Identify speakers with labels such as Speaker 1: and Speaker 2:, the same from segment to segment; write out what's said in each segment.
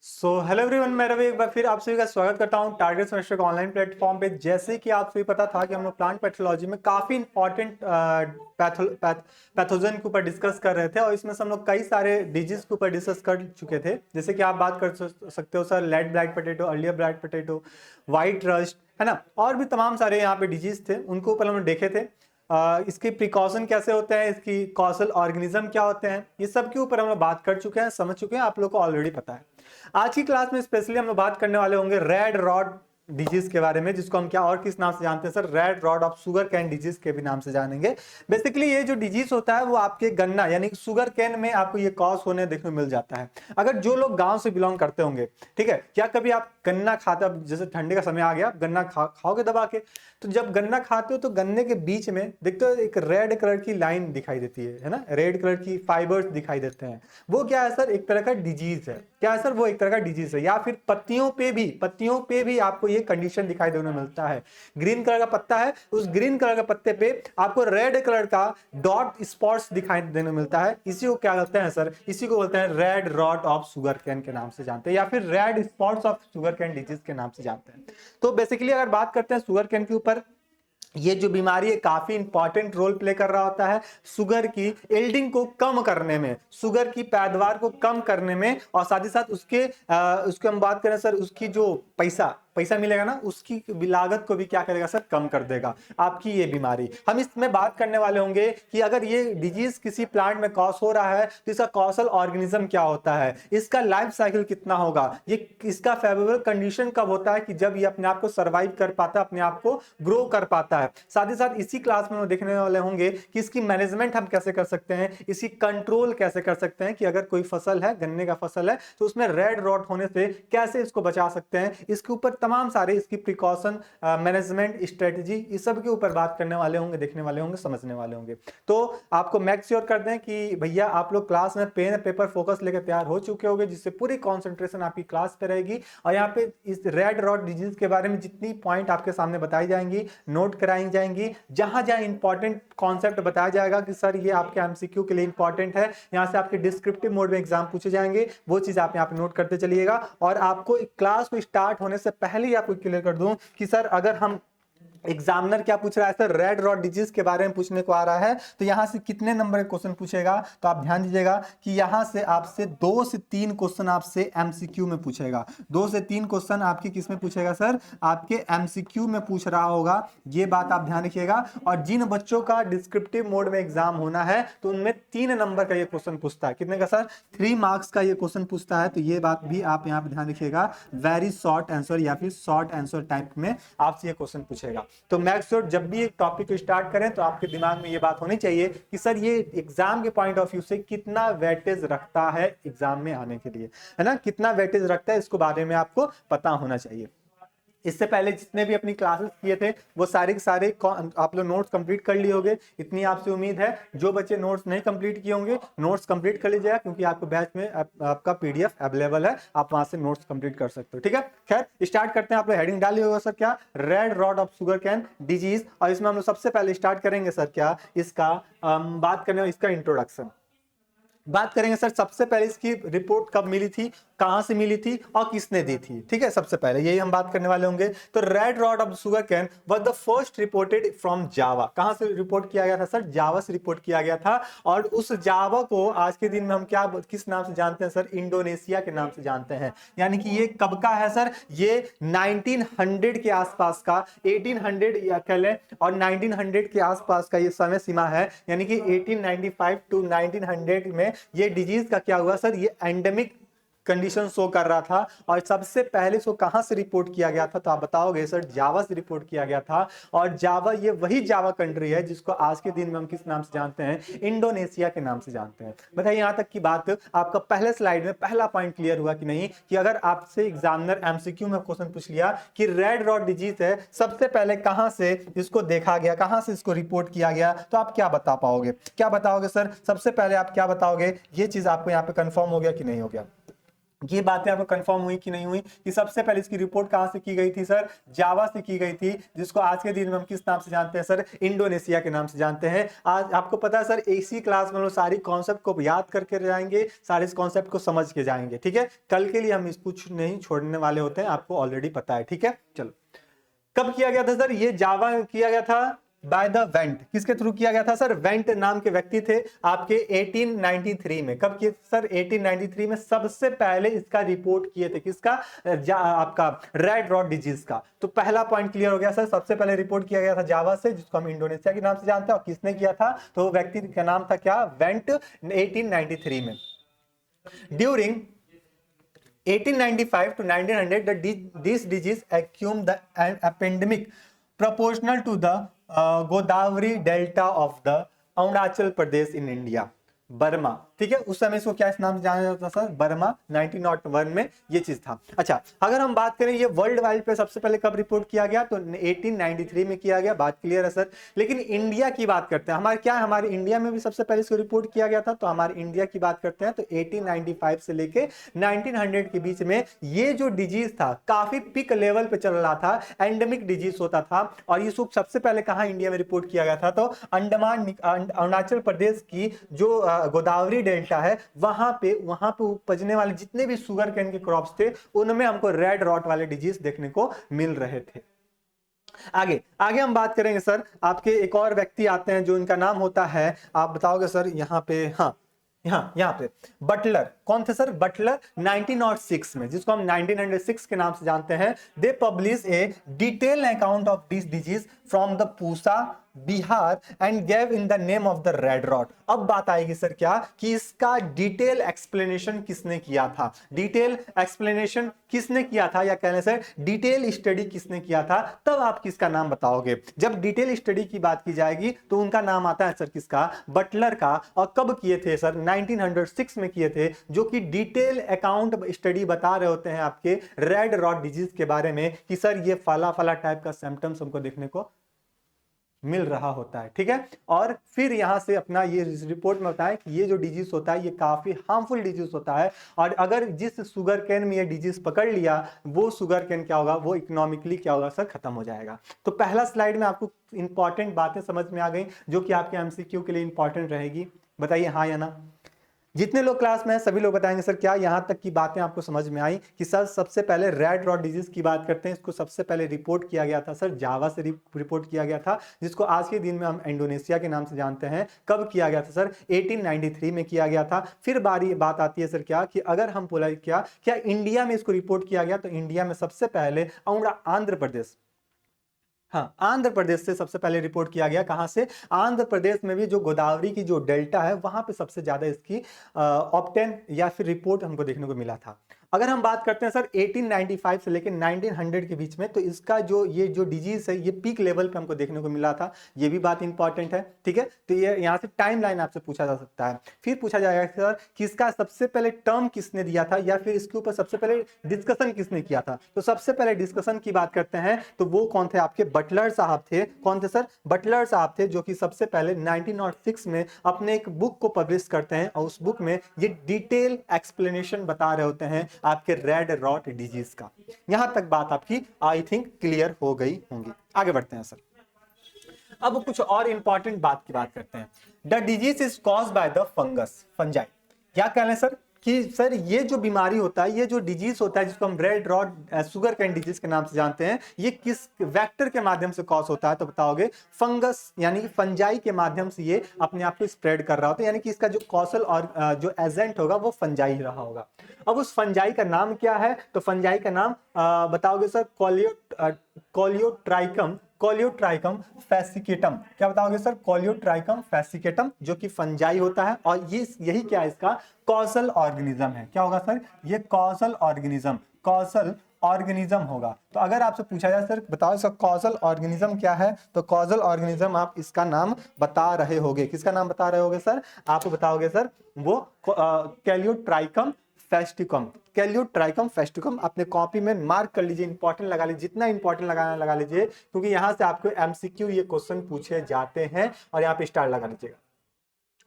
Speaker 1: Hello everyone, मैं रवि एक बार फिर आप सभी का स्वागत करता हूं टारगेट सेमेस्टर के ऑनलाइन प्लेटफॉर्म पे। जैसे कि आप सभी पता था कि हम लोग प्लांट पैथोलॉजी में काफी इंपॉर्टेंट पैथोजन के ऊपर डिस्कस कर रहे थे और इसमें से हम लोग कई सारे डिजीज के ऊपर डिस्कस कर चुके थे। जैसे कि आप बात कर सकते हो सर, लेड black potato, earlier black potato, white rust, है ना, और भी तमाम सारे यहाँ पे डिजीज थे, उनको ऊपर हम लोग देखे थे। इसके प्रिकॉशन कैसे होते हैं, इसकी कॉजल ऑर्गेनिज्म क्या होते हैं, ये सब के ऊपर हम लोग बात कर चुके हैं, समझ चुके हैं, आप लोग को ऑलरेडी पता है। आज की क्लास में स्पेशली हम लोग बात करने वाले होंगे रेड रॉड डिजीज के बारे में, जिसको हम क्या और किस नाम से जानते हैं sir, red rod of sugarcane disease के भी नाम से जानेंगे। बेसिकली ये जो डिजीज होता है वो आपके गन्ना यानी शुगर कैन में आपको ये कॉज होने देखने को मिल जाता है। अगर जो लोग गांव से बिलोंग करते होंगे, ठीक है, क्या कभी आप गन्ना खाते, अब जैसे ठंडी का समय आ गया, आप गन्ना खाओगे दबा के, तो जब गन्ना खाते हो तो गन्ने के बीच में देखते हो एक रेड कलर की लाइन दिखाई देती है ना, रेड कलर की फाइबर्स दिखाई देते हैं। वो क्या है सर, एक तरह का डिजीज है। क्या है सर, वो एक तरह का डिजीज है। या फिर पत्तियों पे भी आपको ये कंडीशन दिखाई देने मिलता है। ग्रीन कलर का पत्ता है, उस ग्रीन कलर का पत्ते पे आपको रेड कलर का डॉट स्पॉट्स दिखाई देने मिलता है। इसी को क्या कहते हैं सर, इसी को बोलते हैं red rot of sugarcane के नाम से जानते हैं, या फिर red spots of sugarcane disease के नाम से जानते हैं। तो बेसिकली अगर बात करते हैं शुगर कैन के ऊपर, ये जो बीमारी है काफी इंपॉर्टेंट रोल प्ले कर रहा होता है शुगर की एल्डिंग को कम करने में, शुगर की पैदावार को कम करने में, और साथ ही साथ उसके हम बात करें सर, उसकी जो पैसा मिलेगा ना, उसकी लागत को भी क्या करेगा सर, कम कर देगा आपकी ये बीमारी। हम इसमें बात करने वाले होंगे कि अगर ये डिजीज किसी प्लांट में कॉज हो रहा है तो इसका कॉजल ऑर्गेनिज्म क्या होता है, इसका लाइफ साइकिल कितना होगा, ये इसका फेवरेबल कंडीशन कब होता है कि जब ये अपने आप को सर्वाइव कर पाता है, अपने आप को ग्रो कर पाता है। साथ ही साथ इसी क्लास में हम देखने वाले होंगे कि इसकी मैनेजमेंट हम कैसे कर सकते हैं, इसी कंट्रोल कैसे कर सकते हैं कि अगर कोई फसल है, गन्ने का फसल है, तो उसमें रेड रॉट होने से कैसे इसको बचा सकते हैं। इसके ऊपर तमाम सारे इसकी प्रिकॉशन, मैनेजमेंट स्ट्रेटजी, इस सब के ऊपर बात करने वाले होंगे, देखने वाले होंगे, समझने वाले होंगे। तो आपको मेक श्योर कर दें कि भैया आप लोग क्लास में पेन पेपर फोकस लेकर तैयार हो चुके होंगे, जिससे पूरी कॉन्सेंट्रेशन आपकी क्लास पे रहेगी। और यहाँ पे इस रेड रॉट डिजीज के बारे में जितनी पॉइंट आपके सामने बताई जाएंगी, नोट कराई जाएंगी, जहां जहां इंपॉर्टेंट कॉन्सेप्ट बताया जाएगा कि सर ये आपके एमसीक्यू के लिए इंपॉर्टेंट है, यहां से आपके डिस्क्रिप्टिव मोड में एग्जाम पूछे जाएंगे, वो चीज आप यहाँ पे नोट करते चलिएगा। और आपको क्लास को स्टार्ट होने से पहले ही आपको क्लियर कर दूं कि सर अगर हम एग्जामिनर क्या पूछ रहा है सर, रेड रॉट डिजीज के बारे में पूछने को आ रहा है, तो यहां से कितने नंबर के क्वेश्चन पूछेगा, तो आप ध्यान दीजिएगा कि यहां से आपसे 2 से 3 क्वेश्चन आपसे एमसीक्यू में पूछेगा। 2 से 3 क्वेश्चन आपके किस में पूछेगा सर, आपके एमसीक्यू में पूछ रहा होगा, ये बात आप ध्यान रखिएगा। और जिन बच्चों का डिस्क्रिप्टिव मोड में एग्जाम होना है तो उनमें 3 नंबर का ये क्वेश्चन पूछता है। कितने का सर, 3 मार्क्स का ये क्वेश्चन पूछता है। तो ये बात भी आप यहाँ पे ध्यान रखिएगा, वेरी शॉर्ट आंसर या फिर शॉर्ट आंसर टाइप में आपसे ये क्वेश्चन पूछेगा। तो मेक श्योर जब भी एक टॉपिक को स्टार्ट करें तो आपके दिमाग में ये बात होनी चाहिए कि सर ये एग्जाम के पॉइंट ऑफ व्यू से कितना वेटेज रखता है एग्जाम में आने के लिए, है ना, कितना वेटेज रखता है, इसको बारे में आपको पता होना चाहिए। इससे पहले जितने भी अपनी क्लासेस किए थे वो सारे के सारे आप लोग नोट्स कंप्लीट कर लिए होंगे, इतनी आपसे उम्मीद है। जो बच्चे नोट्स नहीं कंप्लीट किए होंगे, नोट्स कंप्लीट कर लीजिएगा, क्योंकि आपको बैच में आपका पीडीएफ अवेलेबल है, आप वहां से नोट्स कंप्लीट कर सकते हो। ठीक है, खैर स्टार्ट करते हैं। आप लोग हेडिंग डाली होगा सर, क्या, red rot of sugarcane disease. और इसमें हम लोग सबसे पहले स्टार्ट करेंगे सर, क्या, इसका बात करने, इसका इंट्रोडक्शन बात करेंगे सर। सबसे पहले इसकी रिपोर्ट कब मिली थी, कहां से मिली थी और किसने दी थी, ठीक है, सबसे पहले यही हम बात करने वाले होंगे। तो red rot of sugarcane was the first reported from Java. कहां से रिपोर्ट किया गया था सर, जावा से रिपोर्ट किया गया था। और उस जावा को आज के दिन में हम क्या, किस नाम से जानते हैं सर, इंडोनेशिया के नाम से जानते हैं। यानी कि ये कब का है सर, ये 1900 के आसपास का, 1800 या कह लें, और 1900 के आसपास का ये समय सीमा है। यानी कि 1895 टू 1900 में ये डिजीज का क्या हुआ सर, ये एंडेमिक कंडीशन शो कर रहा था। और सबसे पहले इसको कहां से रिपोर्ट किया गया था, तो आप बताओगे सर, जावा से रिपोर्ट किया गया था। और जावा, ये वही जावा कंट्री है जिसको आज के दिन में हम किस नाम से जानते हैं, इंडोनेशिया के नाम से जानते हैं। बताइए यहां तक की बात आपका पहले स्लाइड में पहला पॉइंट क्लियर हुआ कि नहीं, कि अगर आपसे एग्जामिनर एमसीक्यू में क्वेश्चन पूछ लिया कि रेड रॉट डिजीज है, सबसे पहले कहां से इसको देखा गया, कहां से इसको रिपोर्ट किया गया, तो आप क्या बता पाओगे, क्या बताओगे सर, सबसे पहले आप क्या बताओगे, ये चीज आपको यहां पे कंफर्म हो गया कि नहीं हो गया। ये बातें आपको कंफर्म हुई कि नहीं हुई कि सबसे पहले इसकी रिपोर्ट कहां से की गई थी सर? जावा से की गई थी, जिसको आज के दिन में हम किस नाम से जानते हैं सर? इंडोनेशिया के नाम से जानते हैं। आज आपको पता है सर, इसी क्लास में हम लोग सारी कॉन्सेप्ट को याद करके जाएंगे, सारे इस कॉन्सेप्ट को समझ के जाएंगे, ठीक है। कल के लिए हम इस कुछ नहीं छोड़ने वाले होते हैं, आपको ऑलरेडी पता है, ठीक है। चलो, कब किया गया था सर? ये जावा किया गया था बाय द वेंट। किसके थ्रू किया गया था सर? वेंट नाम के व्यक्ति थे आपके 1893 में। कब किए सर? 1893 में सबसे पहले इसका रिपोर्ट किए थे। किसका? आपका रेड रॉड डिजीज का। तो पहला पॉइंट क्लियर हो गया सर, सबसे पहले रिपोर्ट किया गया था जावा से, जिसको हम इंडोनेशिया के नाम से जानते हैं। और किसने किया था? तो व्यक्ति का नाम था क्या? वेंट, 1893 में। During 1895 to 1900, this disease assumed the epidemic proportional to the Godavari Delta of the Arunachal Pradesh in India, Burma, ठीक है। उस समय इसको क्या इस नाम से जाना जाता था सर? बर्मा। 1901 में ये चीज था। अच्छा, अगर हम बात करें ये वर्ल्ड वाइड पे सबसे पहले कब रिपोर्ट किया गया? तो 1893 में किया गया, बात क्लियर है सर। लेकिन इंडिया की बात करते हैं, हमारे क्या है, हमारे इंडिया में भी सबसे पहले इसको रिपोर्ट किया गया था। तो हमारे इंडिया की बात करते हैं तो 1895 से लेके 1900 के बीच में ये जो डिजीज था काफी पिक लेवल पे चल रहा था, एंडेमिक डिजीज होता था। और ये सबसे पहले कहां इंडिया में रिपोर्ट किया गया था? तो अंडमान अरुणाचल प्रदेश की जो गोदावरी डेल्टा है, वहां पे उपजने वाले जितने भी शुगर केन के क्रॉप्स थे, उनमें हमको रेड रॉट वाले डिजीज देखने को मिल रहे थे। आगे आगे हम बात करेंगे सर, आपके एक और व्यक्ति आते हैं जो इनका नाम होता है, आप बताओगे सर यहाँ पे? हाँ, यहाँ पे बटलर। कौन थे सर? बटलर। 1906 में, जिसको हम 1906 के नाम से जानते हैं, they publish a detail account of this disease from the Pusa Bihar and gave in the name of the red rot. अब बात आएगी सर क्या कि इसका डिटेल एक्सप्लेनेशन किसने किया था? डिटेल एक्सप्लेनेशन किसने किया था, या कहने से डिटेल स्टडी किसने किया था? तब आप किसका नाम बताओगे। जब डिटेल स्टडी की बात की जाएगी तो उनका नाम आता है सर किसका? बटलर का। और कब किए थे सर? 1906 में किए थे, जो कि डिटेल अकाउंट स्टडी बता रहे होते हैं आपके रेड रॉट डिजीज के बारे में कि सर ये फला फला टाइप का सिम्टम्स हमको देखने को मिल रहा होता है, ठीक है। और फिर यहां से अपना ये रिपोर्ट में बताएं कि ये जो डिजीज होता है ये काफी हार्मफुल डिजीज होता है, और अगर जिस शुगर केन में ये डिजीज पकड़ लिया, वो शुगर केन क्या होगा? वो इकोनॉमिकली क्या होगा सर? खत्म हो जाएगा। तो पहला स्लाइड में आपको इंपॉर्टेंट बातें समझ में आ गई, जो कि आपके एमसीक्यू के लिए इंपॉर्टेंट रहेगी। बताइए हाँ या ना। जितने लोग क्लास में हैं सभी लोग बताएंगे सर क्या यहां तक की बातें आपको समझ में आई कि सर सबसे पहले रेड रॉट डिजीज की बात करते हैं। इसको सबसे पहले रिपोर्ट किया गया था सर जावा से रिपोर्ट किया गया था, जिसको आज के दिन में हम इंडोनेशिया के नाम से जानते हैं। कब किया गया था सर? 1893 में किया गया था। फिर बात आती है सर क्या कि अगर हम बोला क्या इंडिया में इसको रिपोर्ट किया गया, तो इंडिया में सबसे पहले आंध्र प्रदेश, हाँ, आंध्र प्रदेश से सबसे पहले रिपोर्ट किया गया। कहां से? आंध्र प्रदेश में भी जो गोदावरी की जो डेल्टा है, वहां पे सबसे ज्यादा इसकी ऑब्टेन या फिर रिपोर्ट हमको देखने को मिला था। अगर हम बात करते हैं सर 1895 से लेकर 1900 के बीच में, तो इसका ये जो डिजीज है ये पीक लेवल पे हमको देखने को मिला था। ये भी बात इंपॉर्टेंट है, ठीक है। तो ये यहाँ से टाइम लाइन आपसे पूछा जा सकता है। फिर पूछा जाएगा सर कि इसका सबसे पहले टर्म किसने दिया था, या फिर इसके ऊपर सबसे पहले डिस्कशन किसने किया था। तो सबसे पहले डिस्कशन की बात करते हैं तो वो कौन थे? आपके बटलर साहब थे। कौन थे सर? बटलर साहब थे, जो कि सबसे पहले 1906 में अपने एक बुक को पब्लिश करते हैं, और उस बुक में ये डिटेल एक्सप्लेनेशन बता रहे होते हैं आपके रेड रॉट डिजीज का। यहां तक बात आपकी आई थिंक क्लियर हो गई होंगी। आगे बढ़ते हैं सर, अब कुछ और इंपॉर्टेंट बात की बात करते हैं। The disease is caused by the fungus, fungi. क्या कह रहे हैं सर कि सर ये जो बीमारी होता है, ये जो डिजीज होता है, जिसको हम red rot sugarcane disease के नाम से जानते हैं, ये किस वेक्टर के माध्यम से कॉज होता है? तो बताओगे फंगस, यानी कि फंजाई के माध्यम से ये अपने आप को स्प्रेड कर रहा होता है, यानी कि इसका जो कॉसल और जो एजेंट होगा वो फंजाई ही रहा होगा। अब उस फंजाई का नाम क्या है? तो फंजाई का नाम बताओगे सर कोलियोट्राइकम फैसिकेटम। क्या बताओगे सर? कोलियोट्राइकम फैसिकेटम, जो कि फंजाई होता है, और ये यही क्या है? इसका कॉसल ऑर्गेनिज्म है। क्या होगा सर? ये कॉसल ऑर्गेनिज्म होगा। तो अगर आपसे पूछा जाए सर बताओ इसका कॉजल ऑर्गेनिज्म क्या है, तो कॉजल ऑर्गेनिज्म आप इसका नाम बता रहे होगे। किसका नाम बता रहे होगे सर? आप बताओगे सर वो कैलियोट्राइकम फेस्टिकम। कैलियोट्राइकम फेस्टिकम अपने कॉपी में मार्क कर लीजिए, इंपॉर्टेंट लगा लीजिए, जितना इंपॉर्टेंट लगाना लगा लीजिए, क्योंकि यहां से आपको एमसीक्यू ये क्वेश्चन पूछे जाते हैं, और यहाँ पे स्टार लगा लीजिएगा।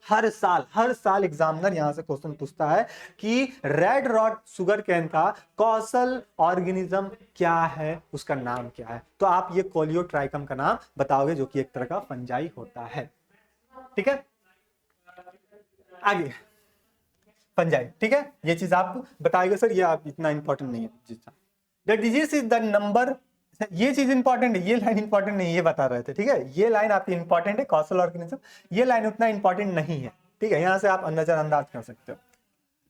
Speaker 1: हर साल एग्जामिनर यहां से क्वेश्चन पूछता है कि रेड रॉट शुगर कैन का कॉसल ऑर्गेनिज्म क्या है, उसका नाम क्या है। तो आप ये कोलियोट्राइकम का नाम बताओगे, जो कि एक तरह का फंजाई होता है। ठीक है, आगे फंजाई। ठीक है, ये चीज आप बताएंगे सर, ये आप इतना इंपॉर्टेंट नहीं है। The disease is the number, ये चीज इंपॉर्टेंट है, ये लाइन इंपॉर्टेंट नहीं, ये बता रहे थे। ठीक है, ये लाइन आपकी इंपॉर्टेंट है, कॉसल ऑर्गेनिज्म। ये लाइन उतना इंपॉर्टेंट नहीं है। ठीक है, यहां से आप नजरअंदाज कर सकते हो।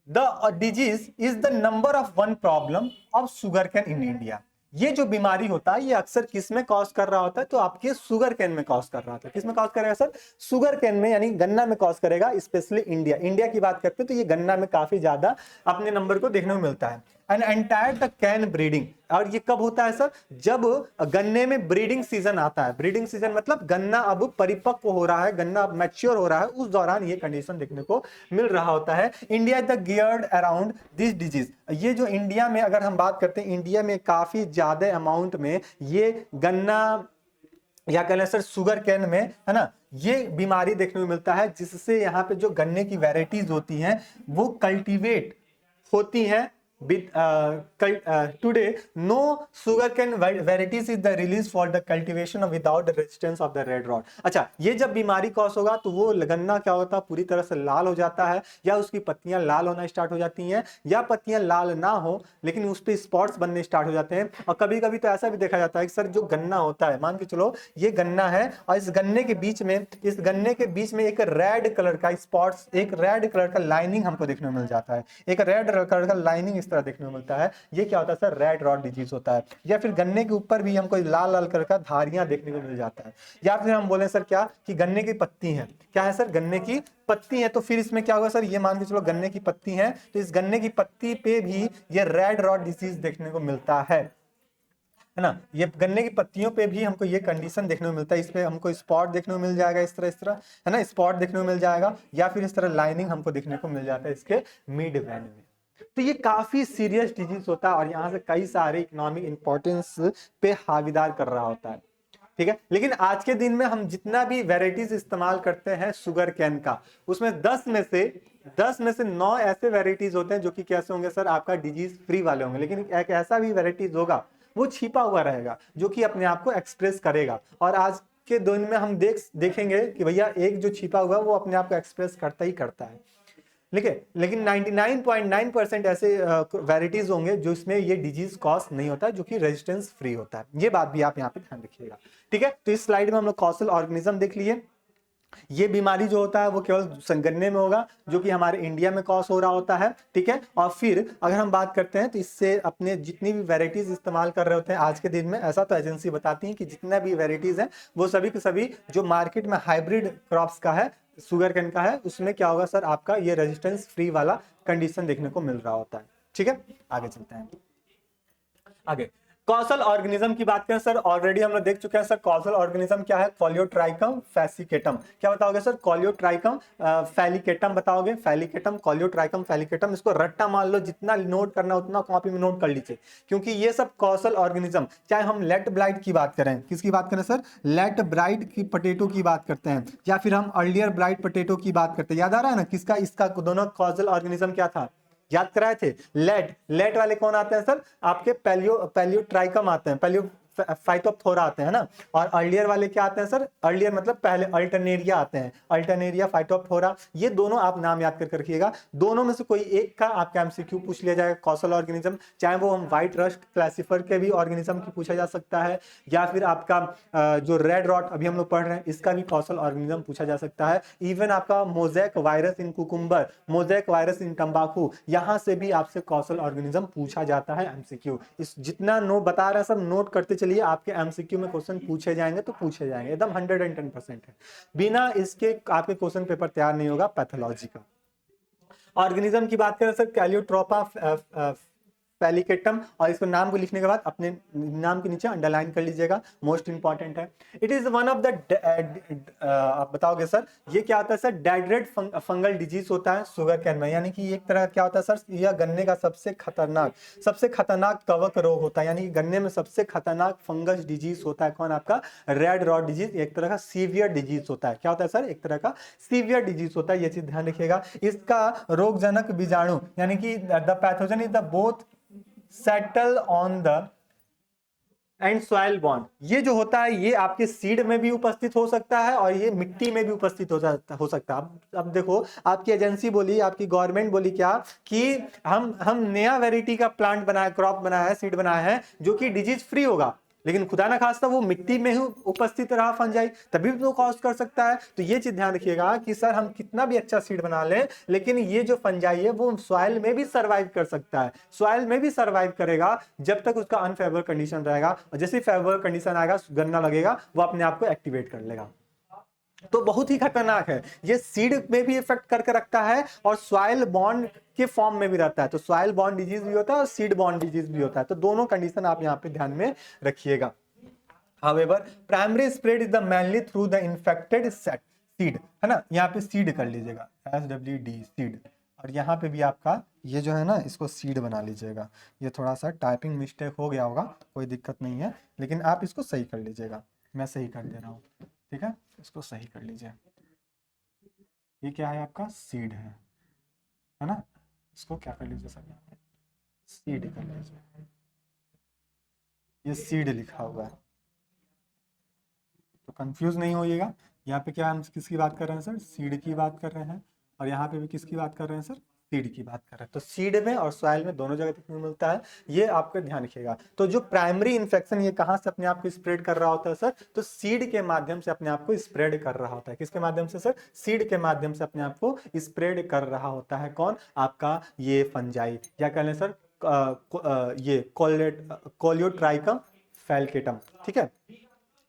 Speaker 1: The disease is the number of one problem of sugar can in India. ये जो बीमारी होता है, ये अक्सर किस में कॉज कर रहा होता है, तो आपके शुगर कैन में कॉज कर रहा होता है। किस में कॉज करेगा सर? शुगर कैन में, यानी गन्ना में कॉज करेगा। स्पेशली इंडिया की बात करते हैं तो ये गन्ना में काफी ज्यादा अपने नंबर को देखने को मिलता है। And entire the can breeding, और ये कब होता है सर? जब गन्ने में ब्रीडिंग सीजन आता है। ब्रीडिंग सीजन मतलब गन्ना अब परिपक्व हो रहा है, गन्ना अब मैच्योर हो रहा है, उस दौरान ये कंडीशन देखने को मिल रहा होता है। India the geared around this disease, ये जो इंडिया में अगर हम बात करते हैं, इंडिया में काफी ज्यादा अमाउंट में ये गन्ना या कह लें सर शुगर कैन में, है ना, ये बीमारी देखने को मिलता है, जिससे यहाँ पे जो गन्ने की वेराइटीज होती हैं वो कल्टीवेट होती हैं। Today, no sugarcane varieties is the release for the cultivation of without the resistance of the red rot। अच्छा, ये जब बीमारी कॉज होगा तो वो गन्ना क्या होता है, पूरी तरह से लाल हो जाता है, या उसकी पत्तियां लाल होना स्टार्ट हो जाती हैं, या पत्तियां लाल ना हो लेकिन उस पर स्पॉट्स बनने स्टार्ट हो जाते हैं। और कभी कभी तो ऐसा भी देखा जाता है कि सर जो गन्ना होता है, मान के चलो ये गन्ना है और इस गन्ने के बीच में एक रेड कलर का स्पॉट्स, एक रेड कलर का लाइनिंग हमको देखने को मिल जाता है। एक रेड कलर का लाइनिंग तरह देखने को मिलता है। ये क्या होता है सर? रेड रॉट डिजीज होता है। या फिर गन्ने के ऊपर भी हमको लाल लाल कलर का धारियां देखने को मिल जाता है। या फिर हम बोले सर क्या कि गन्ने की पत्ती है, क्या है सर? गन्ने की पत्ती है। तो फिर इसमें क्या होगा सर? ये मान के चलो गन्ने की पत्ती है, तो इस गन्ने की पत्ती पे भी ये रेड रॉट डिजीज देखने को मिलता है ना। ये गन्ने की पत्तियों पे भी हमको ये कंडीशन देखने को मिलता है। इस पे हमको स्पॉट देखने को मिल जाएगा, इस तरह है ना, स्पॉट देखने को मिल जाएगा, या फिर इस तरह लाइनिंग हमको देखने को मिल जाता है इसके मिड वैन में। तो ये काफी सीरियस डिजीज होता है और यहाँ से कई सारे इकोनॉमिक इंपॉर्टेंस पे हावीदार कर रहा होता है। ठीक है, लेकिन आज के दिन में हम जितना भी वेराइटीज इस्तेमाल करते हैं शुगर कैन का, उसमें 10 में से 9 ऐसे वेराइटीज होते हैं जो कि कैसे होंगे सर? आपका डिजीज फ्री वाले होंगे। लेकिन एक ऐसा भी वेराइटीज होगा वो छिपा हुआ रहेगा, जो कि अपने आप को एक्सप्रेस करेगा। और आज के दिन में हम देखेंगे कि भैया एक जो छिपा हुआ वो अपने आप को एक्सप्रेस करता ही करता है। लेकिन 99.9% ऐसे वेराइटीज होंगे जो इसमें ये डिजीज कॉज नहीं होता है, जो कि रेजिस्टेंस फ्री होता है। ये बात भी आप यहाँ पे ध्यान रखिएगा। ठीक है, तो इस स्लाइड में हम लोग कॉसल ऑर्गेनिज्म देख लिए। ये बीमारी जो होता है वो केवल गन्ने में होगा, जो कि हमारे इंडिया में कॉज हो रहा होता है। ठीक है, और फिर अगर हम बात करते हैं तो इससे अपने जितनी भी वेराइटीज इस्तेमाल कर रहे होते हैं आज के दिन में, ऐसा तो एजेंसी बताती है कि जितना भी वेराइटीज है वो सभी के सभी जो मार्केट में हाइब्रिड क्रॉप्स का है, शुगर कैन का है, उसमें क्या होगा सर? आपका ये रेजिस्टेंस फ्री वाला कंडीशन देखने को मिल रहा होता है। ठीक है, आगे चलते हैं। आगे कॉसल ऑर्गेनिज्म की बात करें सर, ऑलरेडी हम लोग देख चुके हैं सर कॉसल ऑर्गेनिज्म क्या है। कॉलियोट्राइकम फैसिकेटम, क्या बताओगे सर? कॉलियोट्राइकम फैलिकेटम बताओगे। फैलिकेटम, कॉलियोट्राइकम फैलिकेटम, इसको रट्टा मान लो, जितना नोट करना उतना कॉपी में नोट कर लीजिए, क्योंकि ये सब कॉसल ऑर्गेनिज्म, चाहे हम लेट ब्लाइट की बात करें, किसकी बात करें सर? लेट ब्राइट की पोटैटो की बात करते हैं, या फिर हम अर्लियर ब्राइट पोटैटो की बात करते हैं। याद आ रहा है ना किसका? इसका दोनों कॉसल ऑर्गेनिज्म क्या था? याद कराए थे? लेट वाले कौन आते हैं सर? आपके पैलियोट्राइकम आते हैं, फाइटोप्थोरा आते हैं ना। और अर्लियर वाले क्या आते हैं सर? अर्लियर मतलब पहले अल्टरनेरिया आते हैं, अल्टरनेरिया, फाइटोप्थोरा। ये दोनों आप नाम याद करके रखिएगा। दोनों में से कोई एक का आपका एमसीक्यू पूछ लिया जाएगा कॉसल ऑर्गेनिज्म, चाहे वो हम व्हाइट रस्ट क्लासिफर के भी ऑर्गेनिज्म की पूछा जा सकता है, या फिर आपका जो रेड रॉट अभी हम लोग पढ़ रहे हैं इसका भी कॉसल ऑर्गेनिज्म पूछा जा सकता है। इवन आपका mosaic virus in cucumber, mosaic virus in तंबाकू, यहां से भी आपसे कॉसल ऑर्गेनिज्म पूछा जाता है एमसीक्यू। इस जितना नोट बता रहा है सब नोट करते चलिए, आपके एमसीक्यू में क्वेश्चन पूछे जाएंगे तो पूछे जाएंगे, एकदम 110% है। बिना इसके आपके क्वेश्चन पेपर तैयार नहीं होगा पैथोलॉजी का। ऑर्गेनिज्म की बात करें सर, कैलियोट्रोपा फेलिकेटम, और इसको नाम को लिखने के बाद अपने नाम के नीचे अंडरलाइन कर लीजिएगा, मोस्ट इंपॉर्टेंट है। It is one of the आप बताओगे सर ये क्या होता है सर, डाइग्रेड फंगल डिजीज होता है शुगर कैन में, यानी कि एक तरह क्या होता है सर, यह गन्ने का सबसे खतरनाक कवक रोग होता है, यानी कि गन्ने में सबसे खतरनाक फंगस डिजीज होता है कौन, आपका रेड रॉट डिजीज, एक तरह का सीवियर डिजीज होता है। क्या होता है सर, एक तरह का सीवियर डिजीज होता है, ये चीज ध्यान रखिएगा। इसका रोगजनक बीजाणु यानी कि the pathogen is the both settle on the end soil bond, ये जो होता है ये आपके सीड में भी उपस्थित हो सकता है और ये मिट्टी में भी उपस्थित हो सकता है। अब देखो आपकी एजेंसी बोली, आपकी गवर्नमेंट बोली क्या कि हम नया वेराइटी का प्लांट बनाया, क्रॉप बनाया है, सीड बनाया है जो कि डिजीज फ्री होगा, लेकिन खुदा ना खास्ता वो मिट्टी में ही उपस्थित रहा फंजाई, तभी तो कॉज कर सकता है। तो ये चीज ध्यान रखिएगा कि सर हम कितना भी अच्छा सीड बना लें, लेकिन ये जो फंजाई है वो सॉइल में भी सर्वाइव कर सकता है, सॉइल में भी सर्वाइव करेगा जब तक उसका अनफेवरेबल कंडीशन रहेगा, और जैसे फेवरेबल कंडीशन आएगा गन्ना लगेगा वो अपने आप को एक्टिवेट कर लेगा। तो बहुत ही खतरनाक है, ये सीड में भी इफेक्ट करके रखता है और सॉइल बॉन्ड के फॉर्म में भी रहता है। तो सॉइल बॉन्ड डिजीज भी होता है और सीड बॉन्ड डिजीज भी होता है, तो दोनों कंडीशन आप यहाँ पे ध्यान में रखिएगा। However, primary spread is the mainly through the infected seed, है ना, यहाँ पे सीड कर लीजिएगा, SWD सीड, और यहाँ पे भी आपका ये जो है ना इसको सीड बना लीजिएगा। ये थोड़ा सा टाइपिंग मिस्टेक हो गया होगा, कोई दिक्कत नहीं है, लेकिन आप इसको सही कर लीजिएगा, मैं सही कर दे रहा हूँ, ठीक है, इसको सही कर लीजिए। ये क्या है आपका सीड है ना, इसको क्या कर लीजिए सर, यहाँ पे सीड कर लीजिए, ये सीड लिखा हुआ है तो कंफ्यूज नहीं होइएगा। यहाँ पे क्या हम किसकी बात कर रहे हैं सर, सीड की बात कर रहे हैं, और यहाँ पे भी किसकी बात कर रहे हैं सर, सीड की बात कर रहे हैं। तो सीड में और सॉइल में दोनों जगह देखने को मिलता है, ये आपको ध्यान रखिएगा। तो जो प्राइमरी इन्फेक्शन ये कहाँ से अपने आप को स्प्रेड कर रहा होता है सर, तो सीड के माध्यम से अपने आप को स्प्रेड कर रहा होता है। किसके माध्यम से सर, सीड के माध्यम से अपने आप को स्प्रेड कर रहा होता है कौन, आपका ये फंजाई, क्या कह लें सर, ये कोलियोट्राइकम फेलिकेटम, ठीक है,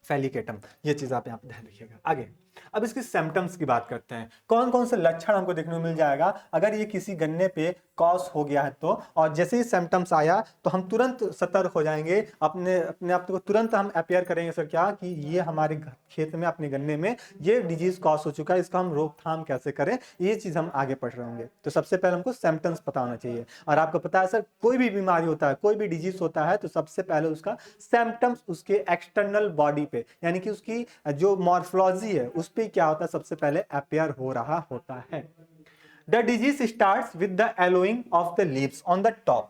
Speaker 1: फेलिकेटम, ये चीज आप यहाँ पे ध्यान रखिएगा। आगे अब इसकी सिम्टम्स की बात करते हैं, कौन कौन से लक्षण हमको देखने को मिल जाएगा अगर ये किसी गन्ने पे कॉस हो गया है तो, और जैसे ही सिम्टम्स आया तो हम तुरंत सतर्क हो जाएंगे, अपने आप को तुरंत हम अपेयर करेंगे सर क्या कि ये हमारे खेत में, अपने गन्ने में ये डिजीज कॉस हो चुका है, इसका हम रोकथाम कैसे करें, ये चीज हम आगे पढ़ रहे होंगे। तो सबसे पहले हमको सिम्टम्स पता होना चाहिए, और आपको पता है सर कोई भी बीमारी होता है, कोई भी डिजीज होता है तो सबसे पहले उसका सिम्टम्स उसके एक्सटर्नल बॉडी पे, यानी कि उसकी जो मॉर्फोलॉजी है उस पे क्या होता है, सबसे पहले अपेयर हो रहा होता है। The disease starts with the allowing of the leaves on the top.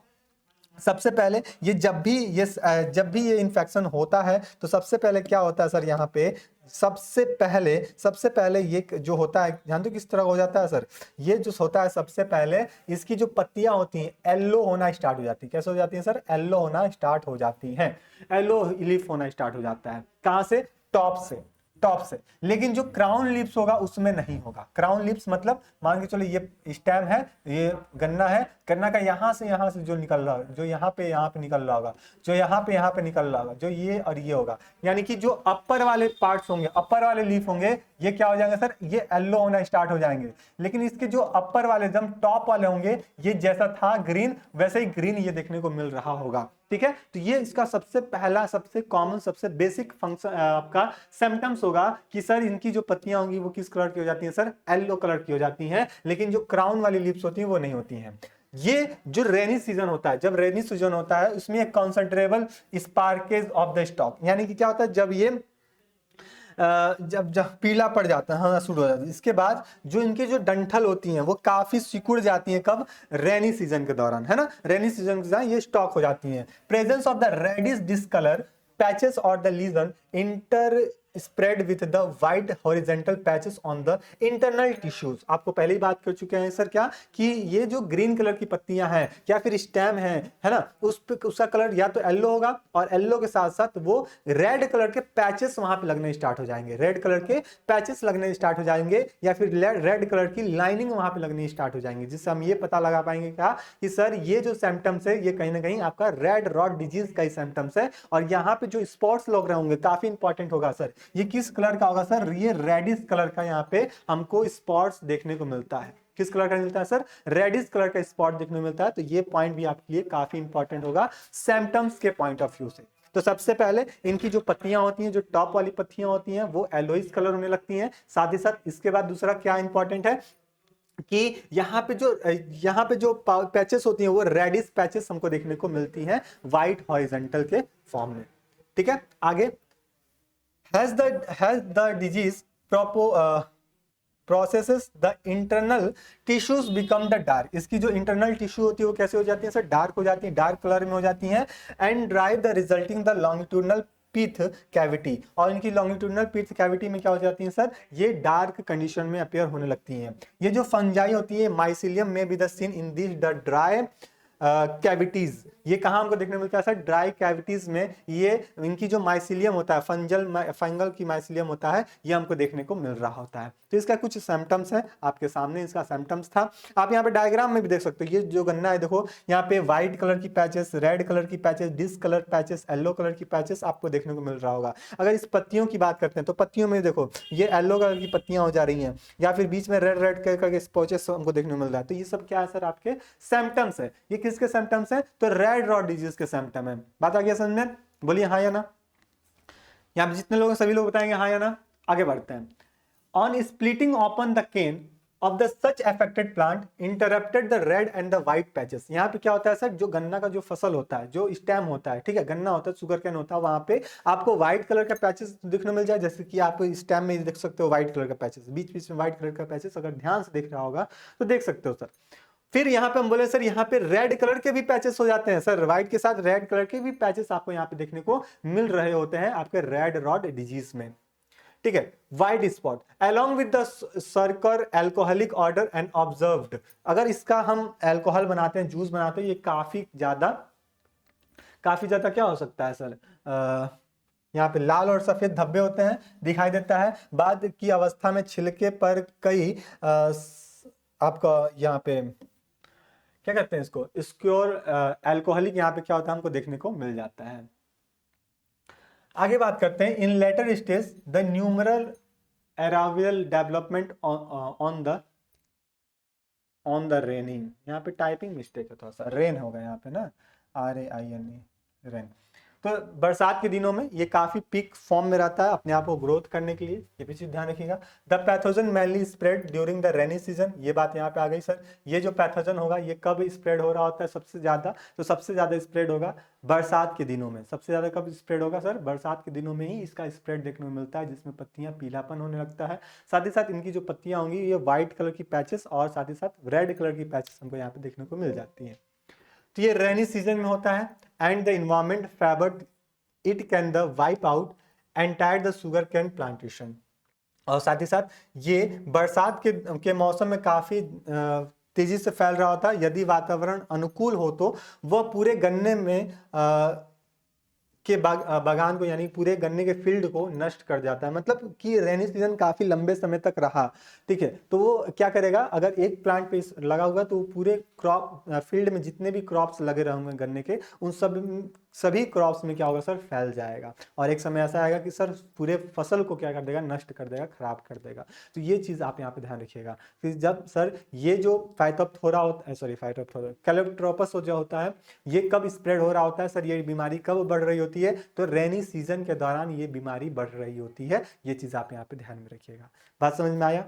Speaker 1: सबसे पहले ये जब भी ये इन्फेक्शन होता है तो सबसे पहले क्या होता है सर, यहाँ पे सबसे पहले ये जो होता है, जानते हो किस तरह हो जाता है सर, ये जो होता है सबसे पहले इसकी जो पत्तियां होती हैं येलो होना स्टार्ट हो जाती है। कैसे हो जाती है सर, येलो होना स्टार्ट हो जाती हैं, येलो लीफ होना स्टार्ट हो जाता है। कहां से, टॉप से, लेकिन जो क्राउन लिप्स होगा उसमें नहीं होगा। क्राउन लिप्स मतलब मान के चलो ये स्टेम है, ये गन्ना है, गन्ना का यहाँ से जो निकल रहा है, जो यहाँ पे निकल रहा होगा, जो यहाँ पे निकल रहा होगा, जो ये और ये होगा, यानी कि जो अपर वाले पार्ट्स होंगे, अपर वाले लीफ होंगे, ये क्या हो जाएंगे सर, ये येलो होना स्टार्ट हो जाएंगे। लेकिन इसके जो अपर वाले एकदम टॉप वाले होंगे, ये जैसा था ग्रीन वैसे ही ग्रीन ये देखने को मिल रहा होगा, ठीक है। तो ये इसका सबसे पहला, सबसे कॉमन, सबसे बेसिक फंक्शन आपका सिम्टम्स होगा कि सर इनकी जो पत्तियां होंगी वो किस कलर की हो जाती हैं सर, येलो कलर की हो जाती हैं, लेकिन जो क्राउन वाली लिप्स होती हैं वो नहीं होती हैं। ये जो रेनी सीजन होता है, जब रेनी सीजन होता है उसमें एक कॉन्सेंट्रेबल स्पार्केज ऑफ द स्टॉक, यानी कि क्या होता है जब ये जब पीला पड़ जाता है, हाँ शुरू हो जाता है, इसके बाद जो इनके जो डंठल होती हैं वो काफी सिकुड़ जाती हैं, कब, रेनी सीजन के दौरान, है ना, रेनी सीजन के दौरान ये स्टॉक हो जाती हैं। Presence of the reddish discolor patches और the lesion inter spread with the white horizontal patches on the internal tissues. आपको पहले ही बात कर चुके हैं सर क्या कि ये जो ग्रीन कलर की पत्तियां हैं या फिर स्टेम है ना, उस पे उसका कलर या तो येलो होगा, और येलो के साथ साथ वो रेड कलर के पैचेस वहां पे लगने स्टार्ट हो जाएंगे, रेड कलर के पैचेस लगने स्टार्ट हो जाएंगे, या फिर रेड कलर की लाइनिंग वहां पे लगनी स्टार्ट हो जाएंगी, जिससे हम ये पता लगा पाएंगे क्या कि सर ये जो सिम्टम्स है ये कहीं ना कहीं आपका रेड रॉट डिजीज का ही सिम्टम्स है। और यहाँ पे जो स्पॉट्स लग रहे होंगे काफी इंपॉर्टेंट होगा सर, ये किस कलर का होगा सर, ये रेडिश कलर का यहाँ पे हमको स्पॉट्स देखने को मिलता है। किस कलर का मिलता है सर? रेडिश कलर का स्पॉट देखने को मिलता है। तो ये पॉइंट भी आपके लिए काफी इंपॉर्टेंट होगा सिम्टम्स के पॉइंट ऑफ व्यू से। तो सबसे पहले इनकी जो पत्तियां होती हैं, जो टॉप वाली पत्तियां होती हैं, वो येलोइश कलर होने लगती हैं। साथ ही साथ इसके बाद दूसरा क्या इंपॉर्टेंट है कि यहाँ पे जो पैचेस होती हैं वो रेडिश पैचेस हमको देखने को मिलती हैं व्हाइट हॉरिजॉन्टल के फॉर्म में। ठीक है, आगे has the disease processes the internal tissues become the dark। इसकी जो इंटरनल टिश्यू होती है वो कैसे हो जाती है सर? डार्क हो जाती है, डार्क कलर में हो जाती हैं। And drive the resulting the longitudinal pith cavity, और इनकी लॉन्गिट्यूडनल पीथ कैविटी में क्या हो जाती है सर? ये डार्क कंडीशन में अपीयर होने लगती हैं। ये जो फंजाई होती है माइसिलियम में be the seen in this the dry cavities. ये कहाँ हमको देखने को मिलता है सर? ड्राई कैविटीज में ये इनकी जो माइसिलियम होता है, फंगल की माइसिलियम होता है, ये हमको देखने को मिल रहा होता है। तो इसका कुछ सिम्टम्स है आपके सामने, इसका सिम्टम्स था। आप यहाँ पे डायग्राम में भी देख सकते हो। ये जो गन्ना है देखो, यहाँ पे व्हाइट कलर की पैचेस, रेड कलर की patches, discolour patches, yellow colour की पैचेस आपको देखने को मिल रहा होगा। अगर इस पत्तियों की बात करते हैं तो पत्तियों में देखो ये येलो कलर की पत्तियां हो जा रही हैं, या फिर बीच में रेड रेड कलर के स्पॉचेस हमको देखने को मिल रहा है। तो ये सब क्या है सर? आपके सिम्टम्स है। ये किसके सिम्टम्स है? तो रेड रॉड डिजीज के सिम्टम है। बात आ गया समझ में? बोलिए हाँ या ना। यहाँ पे जितने लोग सभी लोग बताएंगे हाँ या ना। आगे बढ़ते हैं। On splitting open the cane of the such affected plant interrupted the red and the white patches। यहाँ पे क्या होता है सर? जो गन्ना का जो फसल होता है, जो स्टेम होता है, ठीक है, गन्ना होता है, शुगर कैन होता है, वहां पे आपको व्हाइट कलर का पैचेस दिखने मिल जाए। जैसे कि आप स्टेम में देख सकते हो व्हाइट कलर का पैचेस, बीच बीच में व्हाइट कलर का पैचेस अगर ध्यान से देख रहा होगा तो देख सकते हो सर। फिर यहाँ पे हम बोले सर यहाँ पे रेड कलर के भी पैचेस हो जाते हैं सर, व्हाइट के साथ रेड कलर के भी पैचेस आपको यहाँ पे देखने को मिल रहे होते हैं आपके रेड रॉड डिजीज में। ठीक है, white spot along with the circular alcoholic order and observed. अगर इसका हम अल्कोहल बनाते हैं, जूस बनाते हैं, ये काफी ज्यादा क्या हो सकता है सर? यहाँ पे लाल और सफेद धब्बे होते हैं, दिखाई देता है। बाद की अवस्था में छिलके पर कई आपका यहाँ पे क्या कहते हैं इसको, स्क्योर एल्कोहलिक यहाँ पे क्या होता है हमको देखने को मिल जाता है। आगे बात करते हैं। In later stage the numeral aerial development on the raining. यहाँ पे टाइपिंग मिस्टेक है थोड़ा सा, रेन होगा यहाँ पे ना, RAINE, रेन। तो बरसात के दिनों में ये काफी पीक फॉर्म में रहता है अपने आप को ग्रोथ करने के लिए, ये भी चीज ध्यान रखिएगा। The pathogen mainly spread during the rainy season. ये बात यहाँ पे आ गई सर। ये जो पैथोजन होगा ये कब स्प्रेड हो रहा होता है सबसे ज्यादा? तो सबसे ज्यादा स्प्रेड होगा बरसात के दिनों में। सबसे ज्यादा कब स्प्रेड होगा सर? बरसात के दिनों में ही इसका स्प्रेड देखने को मिलता है, जिसमें पत्तियां पीलापन होने लगता है। साथ ही साथ इनकी जो पत्तियां होंगी ये व्हाइट कलर की पैचेस और साथ ही साथ रेड कलर की पैचेस हमको यहाँ पे देखने को मिल जाती है। तो ये रेनी सीजन में होता है। And the environment favoured it can the wipe out entire the sugar cane plantation. और साथ ही साथ ये बरसात के मौसम में काफी तेजी से फैल रहा होता है। यदि वातावरण अनुकूल हो तो वह पूरे गन्ने में के बागान को, यानी पूरे गन्ने के फील्ड को नष्ट कर जाता है। मतलब कि रेनी सीजन काफी लंबे समय तक रहा, ठीक है, तो वो क्या करेगा? अगर एक प्लांट पे लगा होगा तो पूरे क्रॉप फील्ड में जितने भी क्रॉप्स लगे रहेंगे गन्ने के, उन सभी क्रॉप्स में क्या होगा सर? फैल जाएगा। और एक समय ऐसा आएगा कि सर पूरे फसल को क्या कर देगा? नष्ट कर देगा, खराब कर देगा। तो ये चीज आप यहाँ पे ध्यान रखिएगा। फिर जब सर ये जो फाइटोप्थोरा होता है, सॉरी फाइटोप्थोरा, कैलेडोट्रोपस जो होता है, ये कब स्प्रेड हो रहा होता है सर? ये बीमारी कब बढ़ रही होती है? तो रेनी सीजन के दौरान ये बीमारी बढ़ रही होती है। ये चीज आप यहाँ पे ध्यान में रखिएगा। बात समझ में आया?